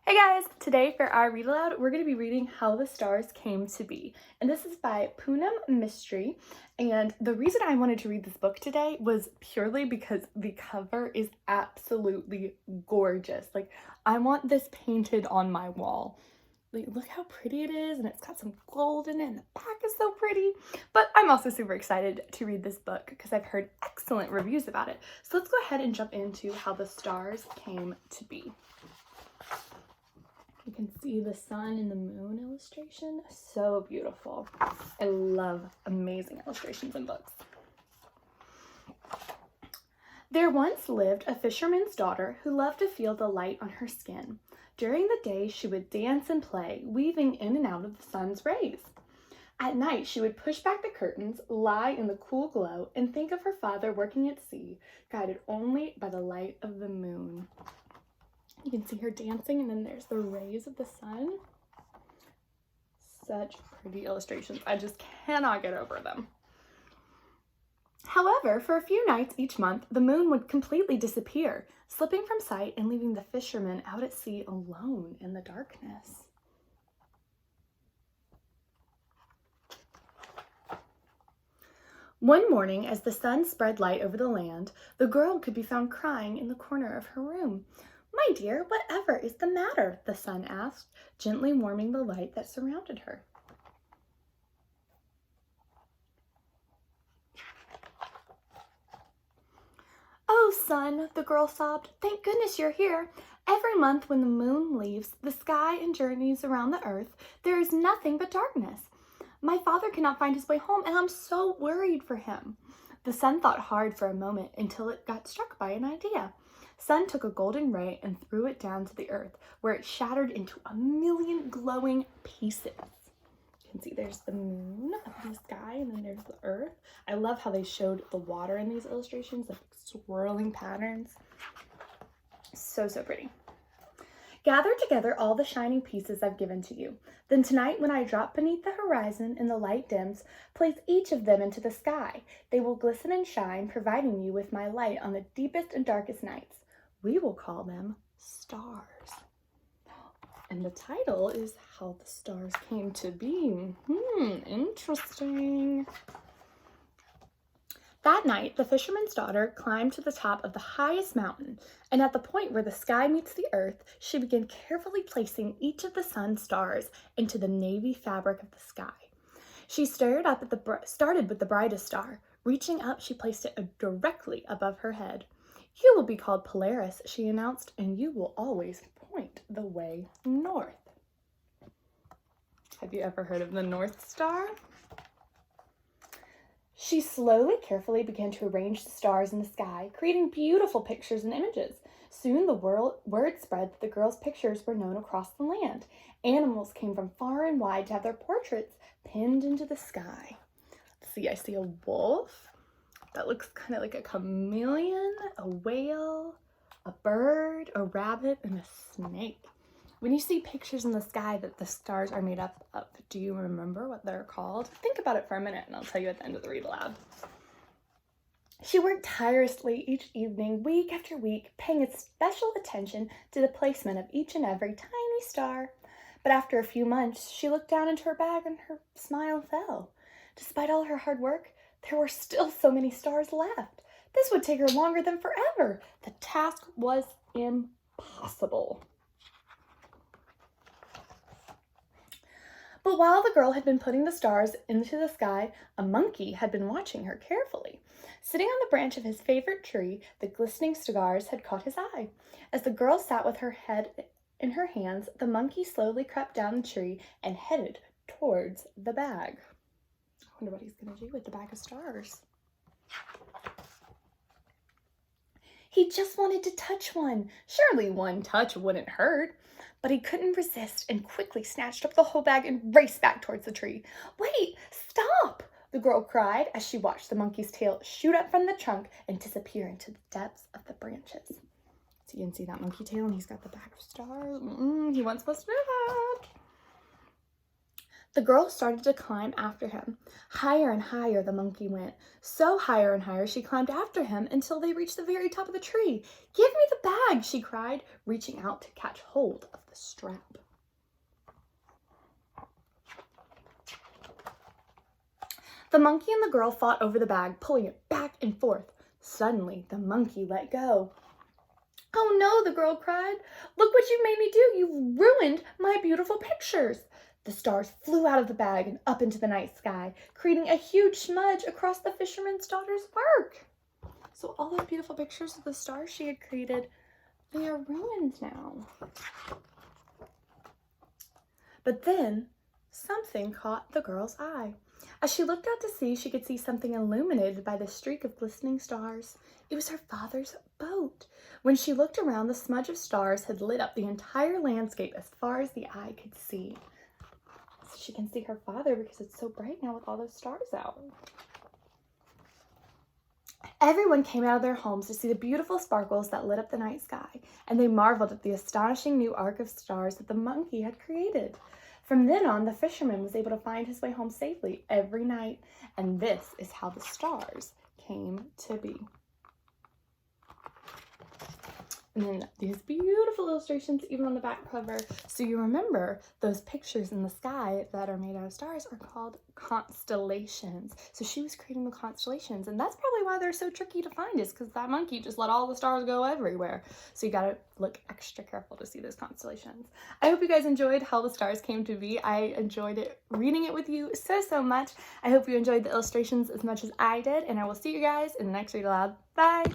Hey guys! Today for our read aloud, we're going to be reading How the Stars Came to Be. And this is by Poonam Mistry. And the reason I wanted to read this book today was purely because the cover is absolutely gorgeous. Like, I want this painted on my wall. Like, look how pretty it is, and it's got some gold in it, and the back is so pretty. But I'm also super excited to read this book because I've heard excellent reviews about it. So let's go ahead and jump into How the Stars Came to Be. You can see the sun and the moon illustration. So beautiful. I love amazing illustrations in books. There once lived a fisherman's daughter who loved to feel the light on her skin. During the day, she would dance and play, weaving in and out of the sun's rays. At night, she would push back the curtains, lie in the cool glow, and think of her father working at sea, guided only by the light of the moon. You can see her dancing, and then there's the rays of the sun. Such pretty illustrations. I just cannot get over them. However, for a few nights each month, the moon would completely disappear, slipping from sight and leaving the fishermen out at sea alone in the darkness. One morning, as the sun spread light over the land, the girl could be found crying in the corner of her room. "My dear, whatever is the matter?" the sun asked, gently warming the light that surrounded her. "Oh, sun," the girl sobbed, "thank goodness you're here. Every month when the moon leaves the sky and journeys around the earth, there is nothing but darkness. My father cannot find his way home, and I'm so worried for him." The sun thought hard for a moment until it got struck by an idea. Sun took a golden ray and threw it down to the earth, where it shattered into a million glowing pieces. You can see there's the moon up in the sky, and then there's the earth. I love how they showed the water in these illustrations, like swirling patterns. So pretty. "Gather together all the shining pieces I've given to you. Then tonight, when I drop beneath the horizon and the light dims, place each of them into the sky. They will glisten and shine, providing you with my light on the deepest and darkest nights. We will call them stars." And the title is How the Stars Came to Be. Interesting. That night, the fisherman's daughter climbed to the top of the highest mountain, and at the point where the sky meets the earth, she began carefully placing each of the sun's stars into the navy fabric of the sky. She started with the brightest star. Reaching up, she placed it directly above her head. "You will be called Polaris," she announced, "and you will always point the way north." Have you ever heard of the North Star? She slowly, carefully began to arrange the stars in the sky, creating beautiful pictures and images. Soon the word spread that the girl's pictures were known across the land. Animals came from far and wide to have their portraits pinned into the sky. See, I see a wolf. That looks kind of like a chameleon, a whale, a bird, a rabbit, and a snake. When you see pictures in the sky that the stars are made up of, do you remember what they're called? Think about it for a minute, and I'll tell you at the end of the read aloud. She worked tirelessly each evening, week after week, paying special attention to the placement of each and every tiny star. But after a few months, she looked down into her bag and her smile fell. Despite all her hard work, there were still so many stars left. This would take her longer than forever. The task was impossible. But while the girl had been putting the stars into the sky, a monkey had been watching her carefully. Sitting on the branch of his favorite tree, the glistening stars had caught his eye. As the girl sat with her head in her hands, the monkey slowly crept down the tree and headed towards the bag. I wonder what he's going to do with the bag of stars. He just wanted to touch one. Surely one touch wouldn't hurt. But he couldn't resist and quickly snatched up the whole bag and raced back towards the tree. "Wait, stop!" the girl cried as she watched the monkey's tail shoot up from the trunk and disappear into the depths of the branches. So you can see that monkey tail, and he's got the bag of stars. He wasn't supposed to do that. The girl started to climb after him. Higher and higher the monkey went. So higher and higher she climbed after him until they reached the very top of the tree. "Give me the bag," she cried, reaching out to catch hold of the strap. The monkey and the girl fought over the bag, pulling it back and forth. Suddenly, the monkey let go. "Oh no," the girl cried. "Look what you've made me do. You've ruined my beautiful pictures." The stars flew out of the bag and up into the night sky, creating a huge smudge across the fisherman's daughter's work. So all those beautiful pictures of the stars she had created, they are ruined now. But then something caught the girl's eye. As she looked out to sea, she could see something illuminated by the streak of glistening stars. It was her father's boat. When she looked around, the smudge of stars had lit up the entire landscape as far as the eye could see. So she can see her father because it's so bright now with all those stars out. Everyone came out of their homes to see the beautiful sparkles that lit up the night sky, and they marveled at the astonishing new arc of stars that the monkey had created. From then on, the fisherman was able to find his way home safely every night, and this is how the stars came to be. And then these beautiful illustrations even on the back cover. So you remember those pictures in the sky that are made out of stars are called constellations. So she was creating the constellations, and that's probably why they're so tricky to find, is because that monkey just let all the stars go everywhere. So you gotta look extra careful to see those constellations. I hope you guys enjoyed how the stars came to be. I enjoyed reading it with you so much. I hope you enjoyed the illustrations as much as I did, and I will see you guys in the next Read Aloud. Bye!